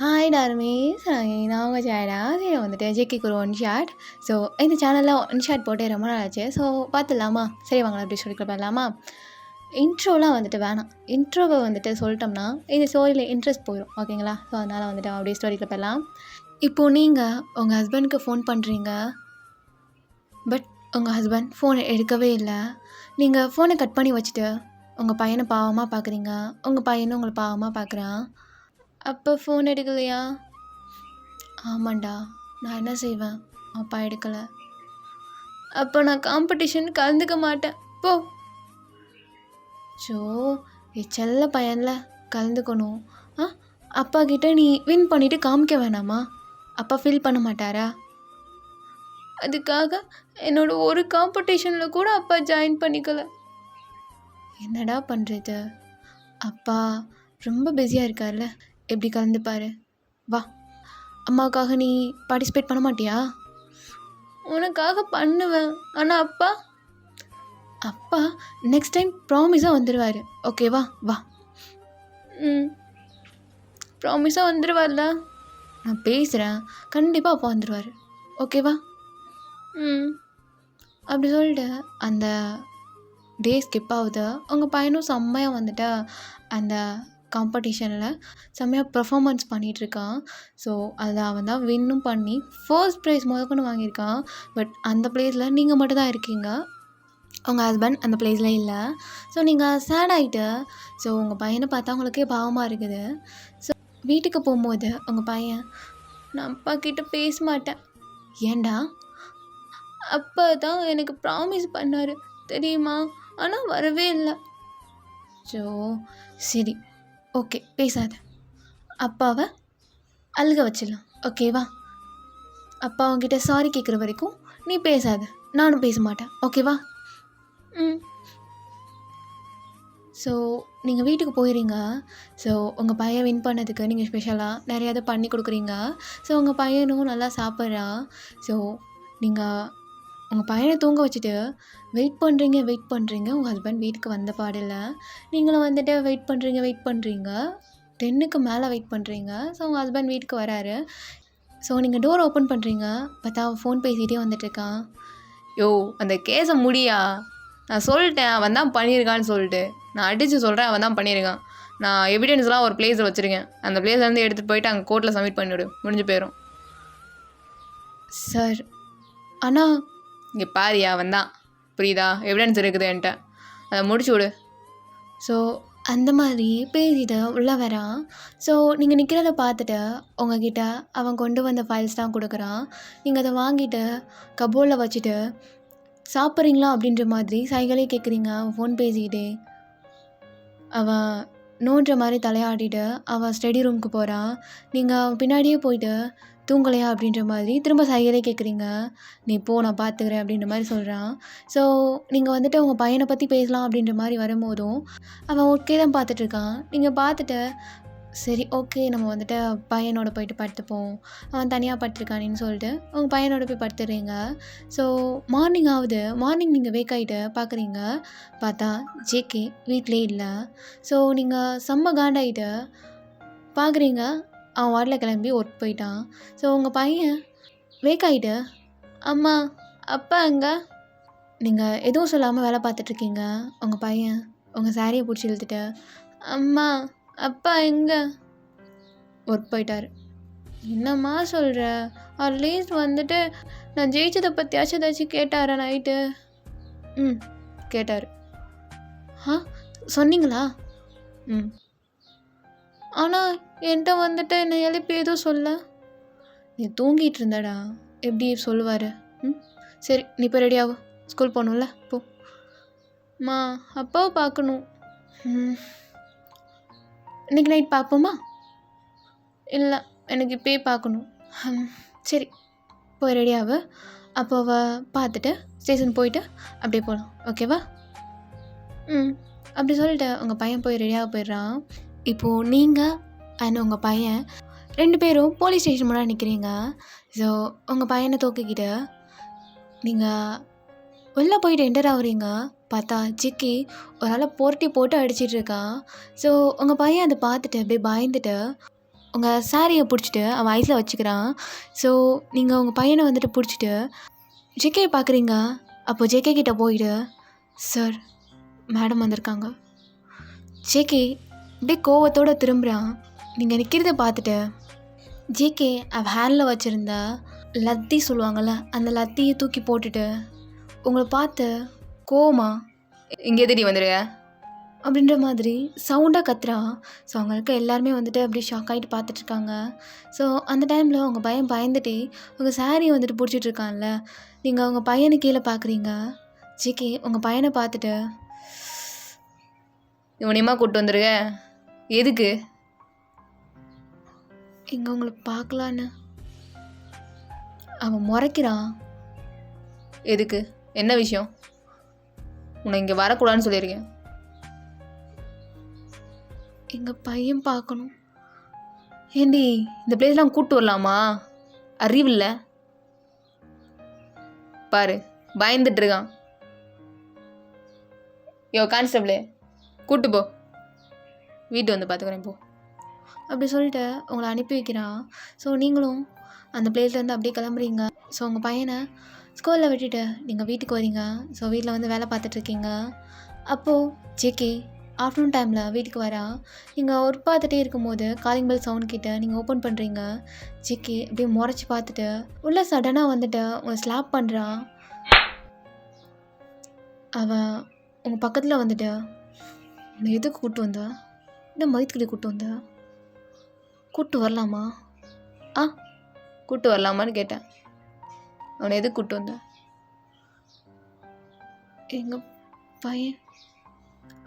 Hi டார்மிஸ், நான் உங்கள் சேடா. சரி வந்துட்டு ஜேகேக்கு ஒரு ஒன் ஷாட். ஸோ இந்த சேனலில் ஒன் ஷாட் போட்டு ரொம்ப நாள் ஆச்சு. ஸோ பார்த்துடலாமா? சரி வாங்க அப்படி சொல்லி பார்க்கலாமா? இன்ட்ரோலாம் வந்துட்டு வேணாம். இன்ட்ரோவை வந்துட்டு சொல்லிட்டோம்னா இந்த ஸ்டோரியில் இன்ட்ரெஸ்ட் போயிடும், ஓகேங்களா? ஸோ அதனால் வந்துட்டு அப்படியே ஸ்டோரிக்குள்ள போயிடலாம். இப்போது நீங்கள் உங்கள் ஹஸ்பண்டுக்கு ஃபோன் பண்ணுறீங்க, பட் உங்கள் ஹஸ்பண்ட் ஃபோனை எடுக்கவே இல்லை. நீங்கள் ஃபோனை கட் பண்ணி வச்சுட்டு உங்கள் பையனை பாவமாக பார்க்குறீங்க, உங்கள் பையனும் உங்களை பாவமாக பார்க்குறான். அப்போ ஃபோன் எடுக்கலையா? ஆமாண்டா, நான் என்ன செய்வேன்? அப்பா எடுக்கலை. அப்போ நான் காம்படிஷன் கலந்துக்க மாட்டேன், போ. ஸோ செல்ல பையனில் கலந்துக்கணும். அப்பா கிட்டே நீ வின் பண்ணிவிட்டு காமிக்க வேணாமா? அப்பா ஃபீல் பண்ண மாட்டாரா? அதுக்காக என்னோட ஒரு காம்படிஷனில் கூட அப்பா ஜாயின் பண்ணிக்கல. என்னடா பண்ணுறது? அப்பா ரொம்ப பிஸியாக இருக்கார்ல, எப்படி கலந்துப்பார். வா, அம்மாவுக்காக நீ பார்ட்டிசிபேட் பண்ண மாட்டியா? உனக்காக பண்ணுவேன், ஆனால் அப்பா நெக்ஸ்ட் டைம் ப்ராமிஸாக வந்துடுவார், ஓகேவா? வா. ப்ராமிஸாக வந்துடுவார்ல, நான் பேசுகிறேன், கண்டிப்பாக அப்பா வந்துடுவார், ஓகேவா? அப்படி சொல்லிட்டு அந்த டே ஸ்கிப் ஆகுது. உங்கள் பையனும் செம்மையாக வந்துட்டு அந்த காம்படிஷனில் செம்மையாக பெர்ஃபார்மன்ஸ் பண்ணிகிட்ருக்கான். ஸோ அதில் அவன் தான் வின்னும் பண்ணி ஃபர்ஸ்ட் ப்ரைஸ் முதற்கொண்டு வாங்கியிருக்கான். பட் அந்த ப்ளேஸில் நீங்கள் மட்டும்தான் இருக்கீங்க, உங்கள் ஹஸ்பண்ட் அந்த ப்ளேஸில் இல்லை. ஸோ நீங்கள் சேட் ஆகிட்டு, ஸோ உங்கள் பையனை பார்த்தா உங்களுக்கே பாவமாக இருக்குது. ஸோ வீட்டுக்கு போகும்போது உங்கள் பையன், நான் அப்பா கிட்டே பேச மாட்டேன். ஏண்டா? அப்பா தான் எனக்கு ப்ராமிஸ் பண்ணார் தெரியுமா, ஆனால் வரவே இல்லை. ஸோ சரி, ஓகே, பேசாத. அப்பாவை அழுக வச்சிடலாம், ஓகேவா? அப்பா அவங்ககிட்ட சாரி கேட்குற வரைக்கும் நீ பேசாத, நானும் பேச மாட்டேன், ஓகேவா? ஸோ நீங்கள் வீட்டுக்கு போயிடுறீங்க. ஸோ உங்கள் பையன் வின் பண்ணதுக்கு நீங்கள் ஸ்பெஷலாக நிறையா பண்ணி கொடுக்குறீங்க. ஸோ உங்கள் பையனும் நல்லா சாப்பிட்றான். ஸோ நீங்கள் உங்கள் பையனை தூங்க வச்சுட்டு வெயிட் பண்ணுறீங்க. உங்கள் ஹஸ்பண்ட் வீட்டுக்கு வந்த பாடில்லை. நீங்களும் வந்துட்டு வெயிட் பண்ணுறீங்க. 10க்கு மேலே வெயிட் பண்ணுறீங்க. ஸோ உங்கள் ஹஸ்பண்ட் வீட்டுக்கு வராரு. ஸோ நீங்கள் டோர் ஓப்பன் பண்ணுறீங்க, பார்த்தா அவன் ஃபோன் பேசிகிட்டே வந்துட்டுருக்கான். யோ, அந்த கேஸை முடியா, நான் சொல்லிட்டேன் அவன் தான் பண்ணியிருக்கான்னு சொல்லிட்டு. நான் அடித்து சொல்கிறேன், அவன் தான் பண்ணியிருக்கான். நான் எவிடன்ஸ்லாம் ஒரு பிளேஸில் வச்சுருக்கேன், அந்த பிளேஸ்லேருந்து எடுத்துகிட்டு போயிட்டு அங்கே கோர்ட்டில் சப்மிட் பண்ணிவிடு, முடிஞ்சு போயிடும். சார், ஆனால் இங்கே பாரியா, அவன் தான், புரியுதா? எவிடன்ஸ் இருக்குது என்கிட்ட, அதை முடிச்சு விடு. ஸோ அந்த மாதிரி பேசிட்டு உள்ளே வரான். ஸோ நீங்கள் நிற்கிறத பார்த்துட்டு உங்ககிட்ட அவன் கொண்டு வந்த ஃபைல்ஸ் தான் கொடுக்குறான். நீங்கள் அதை வாங்கிட்டு கபோர்டில் வச்சுட்டு சாப்பிட்றீங்களா அப்படின்ற மாதிரி சைகளே கேட்குறீங்க. அவன் ஃபோன் பேசிக்கிட்டே அவன் நோன்ற மாதிரி தலையாடிட்டு அவன் ஸ்டடி ரூமுக்கு போகிறான். நீங்கள் அவன் பின்னாடியே போயிட்டு தூங்கலையா அப்படின்ற மாதிரி திரும்ப சைகளே கேட்குறீங்க. நீ போ, நான் பார்த்துக்கிறேன் அப்படின்ற மாதிரி சொல்கிறான். ஸோ நீங்கள் வந்துட்டு உங்கள் பையனை பற்றி பேசலாம் அப்படின்ற மாதிரி வரும்போதும் அவன் ஓகே தான் பார்த்துட்ருக்கான். நீங்கள் பார்த்துட்டு சரி ஓகே, நம்ம வந்துட்டு பையனோட போயிட்டு படுத்துப்போம், அவன் தனியாக படுத்துருக்கானேன்னு சொல்லிட்டு உங்கள் பையனோட போய் படுத்துடுறீங்க. ஸோ மார்னிங் ஆகுது. மார்னிங் நீங்கள் வேக் ஆகிட்டு பார்க்குறீங்க, பார்த்தா ஜேகே வீட்டிலே இல்லை. ஸோ நீங்கள் செம்ம காண்டாகிட்டு பார்க்குறீங்க, அவன் வாட்டில் கிளம்பி ஒர்க் போயிட்டான். ஸோ உங்கள் பையன் வேக் ஆகிட்டு, அம்மா அப்பா எங்கே? நீங்கள் எதுவும் சொல்லாமல் வேலை பார்த்துட்ருக்கீங்க. உங்கள் பையன் உங்கள் சாரியை பிடிச்சி இழுத்துட்டு, அம்மா அப்பா எங்கே? ஒர்க் போயிட்டார். என்னம்மா சொல்கிற? அட்லீஸ்ட் வந்துட்டு நான் ஜெயிச்சதை பற்றியாச்சும் ஏதாச்சும் கேட்டாரா நைட்டு? கேட்டார். சொன்னீங்களா? ஆனால் என்கிட்ட வந்துட்டு என்னை எழுப்பி எதுவும் சொல்ல. நீ தூங்கிட்டு இருந்தடா, எப்படி சொல்லுவார்? சரி, நீ இப்போ ரெடியாகும், ஸ்கூல் போகணும்ல, போ. அம்மா அப்பாவை பார்க்கணும். இன்றைக்கி நைட் பார்ப்போமா? இல்லை, எனக்கு இப்போயே பார்க்கணும். சரி, போய் ரெடியாகு. அப்போவை பார்த்துட்டு ஸ்டேஷன் போயிட்டு அப்படியே போகலாம், ஓகேவா? அப்படி சொல்லிட்டு உங்கள் பையன் போய் ரெடியாக போயிடுறான். இப்போது நீங்கள் அண்ட் உங்கள் பையன் 2 பேரும் போலீஸ் ஸ்டேஷன் முன்னாடி நிற்கிறீங்க. ஸோ உங்கள் பையனை தூக்கிக்கிட்டு நீங்கள் உள்ளே போயிட்டு என்டர் ஆகுறீங்க. பார்த்தா ஜிக்கி ஒரு ஆளை போர்ட்டி போட்டு அடிச்சிட்ருக்கான். ஸோ உங்கள் பையன் அதை பார்த்துட்டு அப்படியே பயந்துட்டு உங்கள் சாரியை பிடிச்சிட்டு அவன் ஐஸில் வச்சுக்கிறான். ஸோ நீங்கள் உங்கள் பையனை வந்துட்டு பிடிச்சிட்டு ஜேகேயை பார்க்குறீங்க. அப்போ ஜேகே கிட்டே போயிட்டு, சார் மேடம் வந்திருக்காங்க. ஜேகே அப்படியே கோவத்தோடு திரும்புகிறான். நீங்கள் நிற்கிறத பார்த்துட்டு ஜேகே அவள் ஹேண்டில் வச்சுருந்த லத்தி சொல்லுவாங்கள்ல, அந்த லத்தியை தூக்கி போட்டுட்டு உங்களை பார்த்து கோவமா இங்கே எதிரி வந்துடுங்க அப்படின்ற மாதிரி சவுண்டாக கத்துறான். ஸோ அங்கே இருக்க எல்லாருமே வந்துட்டு அப்படியே ஷாக் ஆகிட்டு பார்த்துட்ருக்காங்க. ஸோ அந்த டைமில் உங்கள் பையன் பயந்துட்டே உங்கள் சாரியை வந்துட்டு பிடிச்சிட்டு இருக்கான்ல, நீங்கள் உங்கள் பையனை கீழே பார்க்குறீங்க. ஜேகே உங்கள் பையனை பார்த்துட்டு, இவனையுமா கூப்பிட்டு வந்துருங்க, எதுக்கு? இங்கே உங்களை பார்க்கலான்னு. அவன் முறைக்கிறான். எதுக்கு? என்ன விஷயம்? உன்னை இங்கே வரக்கூடாதுன்னு சொல்லியிருக்கேன். எங்கள் பையன் பார்க்கணும். ஏண்டி இந்த பிளேஸ்லாம் கூப்பிட்டு வரலாமா? அறிவில்ல பாரு, பயந்துட்டு இருக்கான். யோ கான்ஸ்டபிளே, கூப்பிட்டு போ, வீட்டு வந்து பார்த்துக்கிறேன் போ அப்படி சொல்லிட்டு உங்களை அனுப்பி வைக்கிறான். ஸோ நீங்களும் அந்த பிளேஸ்லேருந்து அப்படியே கிளம்புறீங்க. ஸோ உங்கள் பையனை ஸ்கூலில் விட்டுட்டு நீங்கள் வீட்டுக்கு வரீங்க. ஸோ வீட்டில் வந்து வேலை பார்த்துட்ருக்கீங்க. அப்போது ஜேகே ஆஃப்டர்நூன் டைமில் வீட்டுக்கு வரா. நீங்கள் ஒர்க் பார்த்துட்டே இருக்கும்போது காலிங் பெல் சவுண்ட் கிட்ட நீங்கள் ஓப்பன் பண்ணுறீங்க. ஜேகே அப்படியே முறைச்சி பார்த்துட்டு உள்ளே சடனாக வந்துட்டு உங்களை ஸ்லாப் பண்ணுறான். அவன் உங்கள் பக்கத்தில் வந்துட்டு, உன்னை எதுக்கு கூப்பிட்டு வந்தா? என்ன மயித்துக்கிட்டே கூப்பிட்டு வந்தா? கூப்பிட்டு வரலாமா? கூப்பிட்டு வரலாமான்னு கேட்டேன். அவனை எதுக்கு கூப்பிட்டு வந்த? எங்கள் பையன்.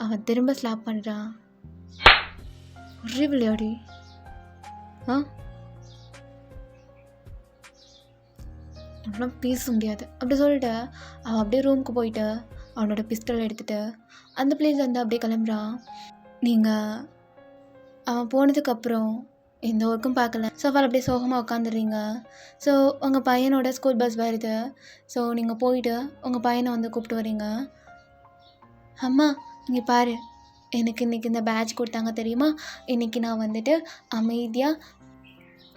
அவன் திரும்ப ஸ்லாப் பண்ணுறான். ஒரே விளையாடி அவனால் பேச முடியாது அப்படி சொல்லிட்டு அவன் அப்படியே ரூமுக்கு போயிட்டு அவனோட பிஸ்டல் எடுத்துகிட்டு அந்த பிளேஸ்லேருந்து அப்படியே கிளம்புறான். நீங்கள் அவன் போனதுக்கப்புறம் எந்த ஒர்க்கும் பார்க்கல. ஸோ அவள் அப்படியே சோகமாக உட்காந்துடுறீங்க. ஸோ உங்கள் பையனோட ஸ்கூல் பஸ் வருது. ஸோ நீங்கள் போயிட்டு உங்கள் பையனை வந்து கூப்பிட்டு வரீங்க. அம்மா இங்கே பாரு, எனக்கு இன்றைக்கி இந்த பேட்ச் கொடுத்தாங்க தெரியுமா? இன்றைக்கி நான் வந்துட்டு அமைதியாக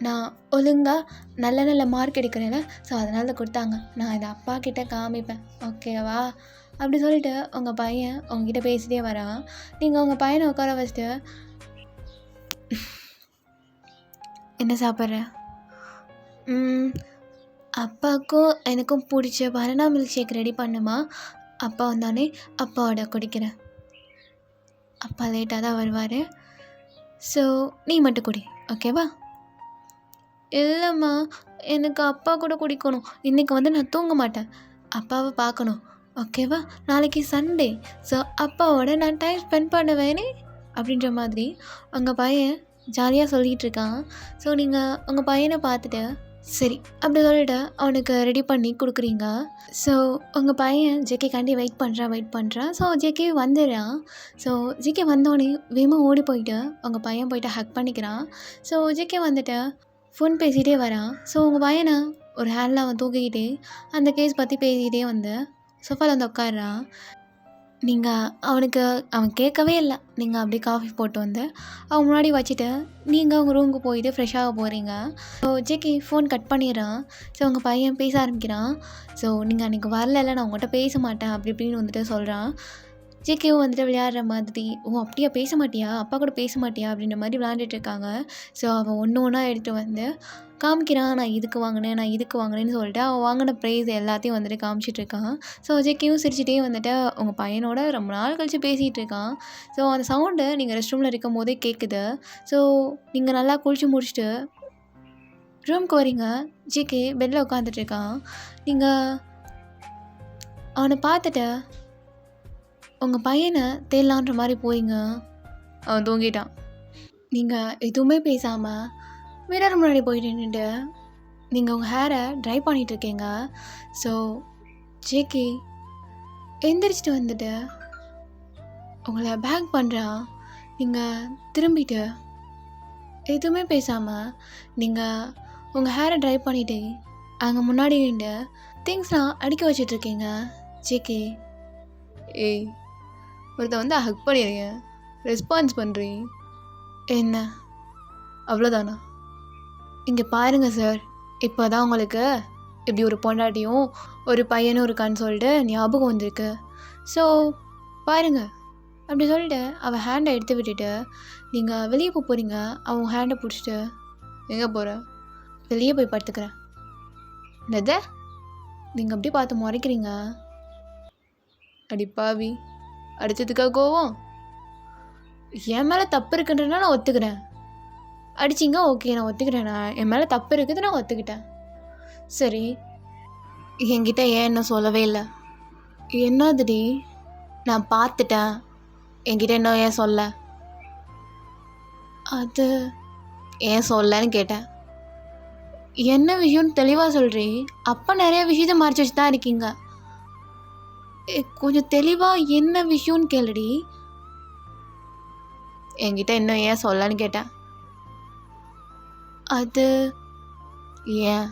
நான் ஒழுங்காக நல்ல நல்ல மார்க் எடுக்கிறேன்ல, ஸோ அதனால கொடுத்தாங்க. நான் இதை அப்பா கிட்டே காமிப்பேன், ஓகேவா? அப்படி சொல்லிட்டு உங்கள் பையன் உங்ககிட்ட பேசிகிட்டே வரான். நீங்கள் உங்கள் பையனை உட்கார வச்சுட்டு, என்ன சாப்பிட்ற? அப்பாவுக்கும் எனக்கும் பிடிச்ச பனானா மில்க் ஷேக் ரெடி பண்ணுமா? அப்பா வந்தானே அப்பாவோட குடிக்கிறேன். அப்பா லேட்டாக தான் வருவார், ஸோ நீ மட்டும் குடி, ஓகேவா? இல்லைம்மா, எனக்கு அப்பா கூட குடிக்கணும். இன்றைக்கி வந்து நான் தூங்க மாட்டேன், அப்பாவை பார்க்கணும், ஓகேவா? நாளைக்கு சண்டே, ஸோ அப்பாவோட நான் டைம் ஸ்பெண்ட் பண்ணுவேனே அப்படின்ற மாதிரி உங்கள் பையன் ஜாலியாக சொல்லிகிட்டு இருக்கான். ஸோ நீங்கள் உங்கள் பையனை பார்த்துட்டு சரி அப்படி சொல்லிட்டு அவனுக்கு ரெடி பண்ணி கொடுக்குறீங்க. ஸோ உங்கள் பையன் ஜேகேக்காண்டி வெயிட் பண்ணுறான். ஸோ ஜேகே வந்துடுறான். ஸோ ஜேகே வந்தோடனே வேகமாக ஓடி போயிட்டு உங்கள் பையன் போயிட்டு ஹக் பண்ணிக்கிறான். ஸோ ஜேகே வந்துட்டு ஃபோன் பேசிகிட்டே வரான். ஸோ உங்கள் பையனை ஒரு ஹேண்டில் அவன் தூக்கிக்கிட்டே அந்த கேஸ் பற்றி பேசிக்கிட்டே வந்து சோஃபாவில் வந்து உட்காடுறான். நீங்கள் அவன் கேட்கவே இல்லை. நீங்கள் அப்படியே காஃபி போட்டு வந்து அவன் முன்னாடி வச்சுட்டு நீங்கள் உங்கள் ரூமுக்கு போயிட்டு ஃப்ரெஷ்ஷாக போகிறீங்க. ஸோ ஜேகே ஃபோன் கட் பண்ணிடுறான். ஸோ உங்கள் பையன் பேச ஆரம்பிக்கிறான். ஸோ நீங்கள் அன்றைக்கி வரல, நான் உங்கள்கிட்ட பேச மாட்டேன் அப்படி இப்படின்னு வந்துட்டு சொல்கிறான். ஜேகேவும் வந்துட்டு விளையாடுற மாதிரி, அப்படியா பேச மாட்டியா, அப்பா கூட பேச மாட்டியா அப்படின்ற மாதிரி விளையாண்டுட்டு இருக்காங்க. ஸோ அவன் ஒன்று ஒன்றா எடுத்துகிட்டு வந்து காமிக்கிறான். நான் இதுக்கு வாங்கினேன்னு சொல்லிட்டு அவன் வாங்கின ப்ரைஸ் எல்லாத்தையும் வந்துட்டு காமிச்சிட்ருக்கான். ஸோ ஜேகேவும் சிரிச்சிட்டே வந்துட்டு உங்கள் பையனோட ரொம்ப நாள் கழித்து பேசிகிட்டு இருக்கான். ஸோ அந்த சவுண்டு நீங்கள் ரெஸ்ட் ரூமில் இருக்கும் போதே கேட்குது. ஸோ நீங்கள் நல்லா குளிச்சு முடிச்சுட்டு ரூமுக்கு வரீங்க. ஜேகே பெட்டில் உட்காந்துட்ருக்கான். நீங்கள் அவனை பார்த்துட்டு உங்கள் பையனை தேடலான்ற மாதிரி போயிங்க. அவன் தூங்கிட்டான். நீங்கள் எதுவுமே பேசாமல் மிரர் முன்னாடி போயிட்டு நின்றுட்டு நீங்கள் உங்கள் ஹேரை ட்ரை பண்ணிகிட்ருக்கீங்க. ஸோ ஜேகே எந்திரிச்சிட்டு வந்துட்டு உங்களை பேக் பண்ணுறான். நீங்கள் திரும்பிட்டு எதுவுமே பேசாமல் நீங்கள் உங்கள் ஹேரை ட்ரை பண்ணிவிட்டு அங்கே முன்னாடி நின்று திங்ஸ்லாம் அடுக்கி வச்சிட்ருக்கீங்க. ஜேகே ஏய், ஒருத்த வந்து ஹக் பண்ணிடுங்க, ரெஸ்பான்ஸ் பண்ணுறீங்க, என்ன அவ்வளோதானா? இங்கே பாருங்க சார், இப்போ தான் உங்களுக்கு இப்படி ஒரு பொண்டாட்டியும் ஒரு பையனும் இருக்கான்னு சொல்லிட்டு ஞாபகம் வந்திருக்கு. ஸோ பாருங்க, அப்படி சொல்லிட்டு அவள் ஹேண்டை எடுத்து விட்டுட்டு நீங்கள் வெளியே போகிறீங்க. அவன் ஹேண்டை பிடிச்சிட்டு எங்கே போகிற? வெளியே போய் படுத்துக்கிறேன். என்னது? நீங்கள் அப்படியே பார்த்து முறைக்கிறீங்க. அடி பாவி, அடித்ததுக்காக கோவம்? என் மேலே தப்பு இருக்குன்றனா நான் ஒத்துக்கிறேன். அடிச்சிங்க, ஓகே, நான் ஒத்துக்கிறேன். நான் என் மேலே தப்பு இருக்குது, நான் ஒத்துக்கிட்டேன். சரி, என்கிட்ட ஏன் என்ன சொல்லவே இல்லை? என்னதுடி? நான் பார்த்துட்டேன், என்கிட்ட என்ன ஏன் சொல்ல? அது ஏன் சொல்லன்னு கேட்டேன். என்ன விஷயம்னு தெளிவாக சொல்கிறீ? அப்போ நிறைய விஷயத்த மறைச்சி வச்சு தான் இருக்கீங்க. கொஞ்சம் தெளிவாக என்ன விஷயம்னு கேளுடி. என்கிட்ட இன்னும் ஏன் சொல்லன்னு கேட்டேன். அது ஏன்?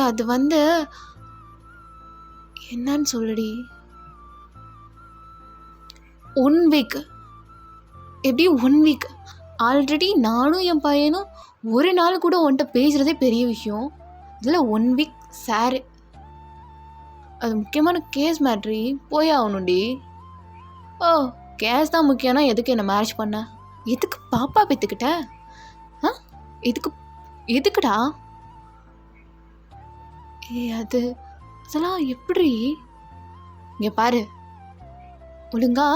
அது வந்து என்னன்னு சொல்லுடி. 1 வீக். எப்படி 1 வீக்? ஆல்ரெடி நானும் என் பையனும் ஒரு நாள் கூட உன்கிட்ட பேசுகிறதே பெரிய விஷயம். இதில் 1 வீக் சார், அது முக்கியமான கேஸ் மேட்ரி, போய் ஆகணும்டி. ஓ, கேஸ் தான் முக்கியம்னா எதுக்கு என்னை மேரேஜ் பண்ண? எதுக்கு பாப்பா பெற்றுக்கிட்ட? எதுக்குடா? அதெல்லாம் எப்படி? இங்கே பாரு, ஒழுங்கா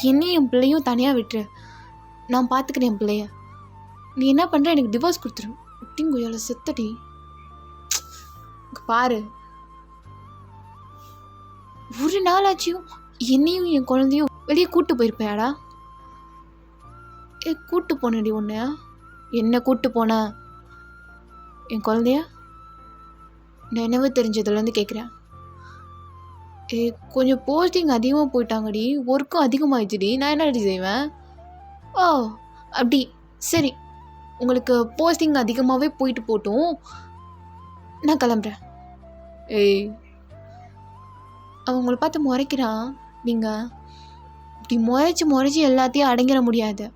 என்னையும் என் பிள்ளையும் தனியாக விட்டுரு. நான் பார்த்துக்கிறேன் என் பிள்ளைய. நீ என்ன பண்ணுற? எனக்கு டிவோர்ஸ் கொடுத்துரு. குட்டிங்குயால செத்தடி. பாரு, ஒரு நாளாச்சும் என்னையும் என் குழந்தையும் வெளியே கூட்டு போயிருப்பேடா. கூட்டு போனடி ஒன்று. என்ன கூட்டு போன? என் குழந்தைய நினைவு தெரிஞ்சதுலேருந்து கேட்குறேன். கொஞ்சம் போஸ்டிங் அதிகமாக போயிட்டாங்கடி, ஒர்க்கும் அதிகமாகிடுச்சுடி. நான் என்னடி செய்வேன்? ஓ, அப்படி சரி, உங்களுக்கு போஸ்டிங் அதிகமாகவே போயிட்டு போட்டும், நான் கிளம்புறேன். அவங்கள பார்த்து முறைக்கிறான். நீங்கள் இப்படி முறைச்சி எல்லாத்தையும் அடங்கிட முடியாது.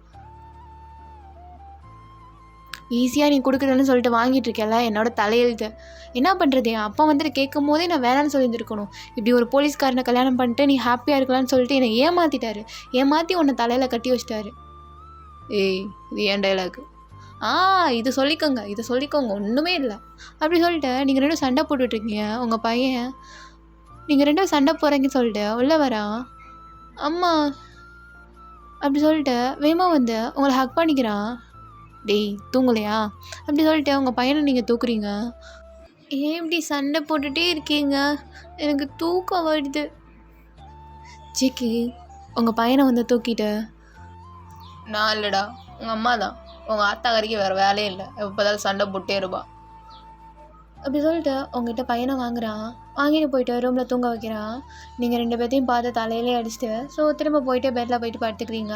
ஈஸியாக நீ கொடுக்குறேன்னு சொல்லிட்டு வாங்கிட்டு இருக்கல, என்னோட தலையெழுத்து. என்ன பண்ணுறது? என் அப்பா வந்துட்டு கேட்கும் போதே நான் வேணான்னு சொல்லியிருந்துருக்கணும். இப்படி ஒரு போலீஸ்காரனை கல்யாணம் பண்ணிட்டு நீ ஹாப்பியாக இருக்கலான்னு சொல்லிட்டு என்னை ஏமாற்றி உன்னை தலையில் கட்டி வச்சிட்டாரு. இது ஏன் டைலாக்? இதை சொல்லிக்கோங்க, ஒன்றுமே இல்லை. அப்படி சொல்லிட்டு நீங்கள் ரெண்டும் சண்டை போட்டுட்ருக்கீங்க. உங்கள் பையன் நீங்கள் ரெண்டும் சண்டை போகிறீங்கன்னு சொல்லிட்டு உள்ளே வரான். அம்மா அப்படி சொல்லிட்டு வேகமாக வந்து உங்களை ஹக் பண்ணிக்கிறான். டேய், தூங்கலையா? அப்படி சொல்லிட்டு உங்கள் பையனை நீங்கள் தூக்குறீங்க. ஏன் இப்படி சண்டை போட்டுகிட்டே இருக்கீங்க? எனக்கு தூக்கம் வருது. ஜிக்கி, உங்கள் பையனை வந்து தூக்கிட்டு. நான் இல்லைடா, உங்கள் அம்மா தான். உங்கள் ஆத்தா கறிக்கு வேறு வேலையே இல்லை, எப்போதான் சண்டை போட்டே இருப்பா. அப்படி சொல்லிட்டு உங்ககிட்ட பையனை வாங்கிட்டு போயிட்டு ரூமில் தூங்க வைக்கிறான். நீங்கள் 2 பேர்த்தையும் பார்த்து தலையிலே அடிச்சுட்டு திரும்ப போயிட்டு பெட்டில் போயிட்டு படுத்துக்கிறீங்க.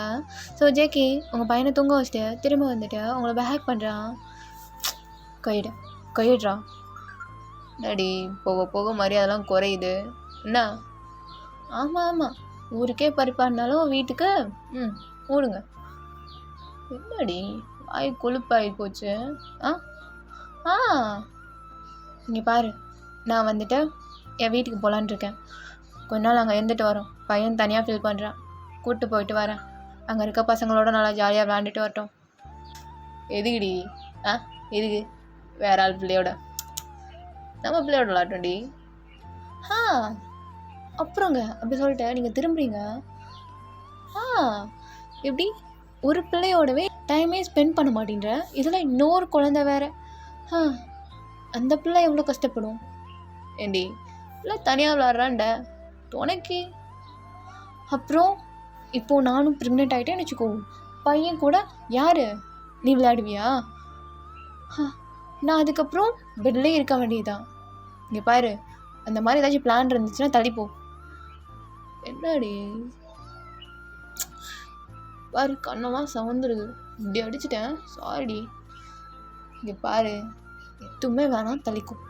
ஜேகே உங்கள் பையனை தூங்க வச்சுட்டு திரும்ப வந்துட்டு உங்களை பேக் பண்ணுறான். கையிடுறான். டாடி, போக போக மரியாதைலாம் குறையுது என்ன? ஆமாம், ஊருக்கே பறிப்பாருனாலும் வீட்டுக்கு ஓடுங்க. என்னடி வாய் கொழுப்பாகி போச்சு? இங்கே பாரு, நான் வந்துட்டு என் வீட்டுக்கு போகலான்னு இருக்கேன். கொஞ்ச நாள் அங்கே இருந்துட்டு வரோம். பையன் தனியாக ஃபீல் பண்ணுறான், கூப்பிட்டு போயிட்டு வரேன். அங்கே இருக்க பசங்களோட நல்லா ஜாலியாக விளாண்டுட்டு வரட்டும். எதுக்குடி? எதுக்கு? வேற ஆள் பிள்ளையோட? நம்ம பிள்ளையோட விளாட்டோண்டி. அப்புறங்க அப்படி சொல்லிட்டு நீங்கள் திரும்புறீங்க. எப்படி ஒரு பிள்ளையோடவே டைமே ஸ்பெண்ட் பண்ண மாட்டேன்ற? இதில் இன்னொரு குழந்தை வேறு. அந்த பிள்ளை எவ்வளோ கஷ்டப்படும் ஏண்டி? இல்லை தனியாக விளாட்றான்ட துணைக்கு. அப்புறம் இப்போது நானும் ப்ரெக்னென்ட் ஆகிட்டேன்னு வச்சுக்கோ, பையன் கூட யார் நீ விளையாடுவியா? நான் அதுக்கப்புறம் பெட்லேயே இருக்க வேண்டியதுதான். இங்கே பாரு, அந்த மாதிரி ஏதாச்சும் பிளான் இருந்துச்சுன்னா தள்ளிப்போ. என்னடி பாரு, கண்ணெல்லாம் சவந்துருது. இப்படி அடிச்சிட்டேன், சாரிடி. இங்கே பாரு, எதுவுமே வேணாம், தள்ளிக்கும்.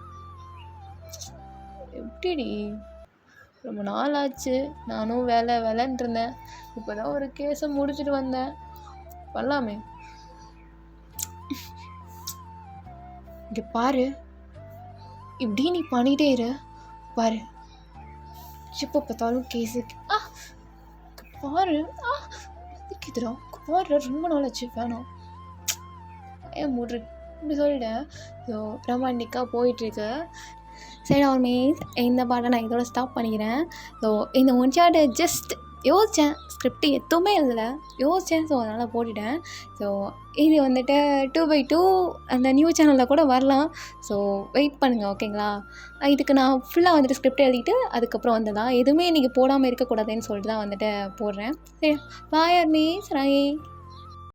எப்படிடி? ரொம்ப நாள் ஆச்சு, நானும் வேலைன்னு இருந்தேன். இப்போ தான் ஒரு கேஸை முடிச்சுட்டு வந்தேன். பண்ணலாமே. இங்கே பாரு, இப்படி நீ பண்ணிகிட்டே இரு. பாரு, எப்போ பார்த்தாலும் கேஸு. பாரு, இதுக்குதுடா பாரு, ரொம்ப நாள் ஆச்சு வேணாம். ஏன் மூட்ரு இப்படி சொல்லிட்டேன். ஸோ ரொமான்டிக்காக போயிட்டுருக்கு. சரி ஆல்மேஸ் இந்த பாட்டை நான் இதோட ஸ்டாப் பண்ணிக்கிறேன். ஸோ இந்த ஒன் ஷாட்டை ஜஸ்ட் யோசித்தேன், ஸ்கிரிப்ட் எதுவுமே இல்லை, யோசித்தேன். ஸோ அதனால் போட்டுட்டேன். ஸோ இது வந்துட்டு 2/2 அந்த நியூ சேனலில் கூட வரலாம். ஸோ வெயிட் பண்ணுங்கள், ஓகேங்களா? இதுக்கு நான் ஃபுல்லாக வந்துட்டு ஸ்கிரிப்ட் எழுதிட்டு அதுக்கப்புறம் வந்ததான், எதுவுமே இன்றைக்கி போடாமல் இருக்கக்கூடாதுன்னு சொல்லிட்டு தான் வந்துட்டு போடுறேன். சரி, பாய் ஆல்மேஸ், ராயே.